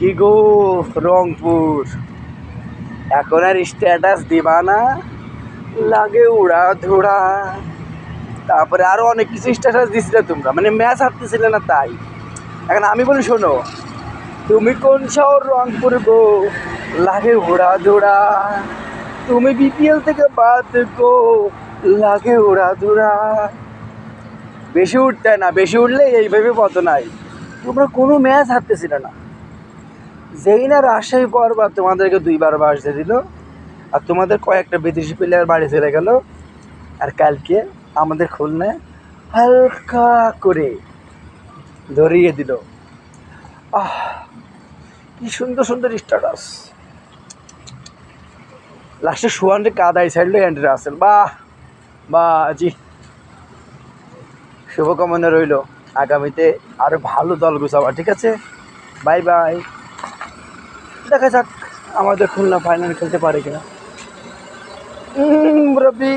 কি গো রংপুর, এখন আর স্ট্যাটাস দিবা না? লাগে উড়া ধুরা। তারপরে আরো অনেক কিছু স্ট্যাটাস দিছিলে তোমরা, মানে ম্যাচ হারতেছিলে না তাই। এখন আমি বলি শোনো, তুমি কোন শহর? রংপুর গো, লাগে উড়া ধুরা। তুমি বিপিএল থেকে বাদ গো, লাগে উড়া ধুরা। বেশি উঠতে না, বেশি উঠলে এইভাবে পতন নাই। তোমরা কোনো ম্যাচ হারতেছিলে না, যেই না রাজশাহী পরবা তোমাদেরকে 2বার বাসতে দিল, আর তোমাদের কয়েকটা বিদেশি প্লেয়ার বাড়ি চলে গেল। আর কালকে আমাদের খুলনায় হালকা করে ধরিয়ে দিল। আহ, কি সুন্দর সুন্দর স্ট্যাটাস। লাস্টে সুয়ানরে কাদাই ছাড়লো অ্যান্ড্রে রাসেল। বাহ বাহ জি, শুভকামনা রইল আগামীতে আরো ভালো দল গুছাবা। ঠিক আছে, বাই বাই। দেখা যাক আমাদের খুলনা ফাইনাল খেলতে পারে কিনা। রবি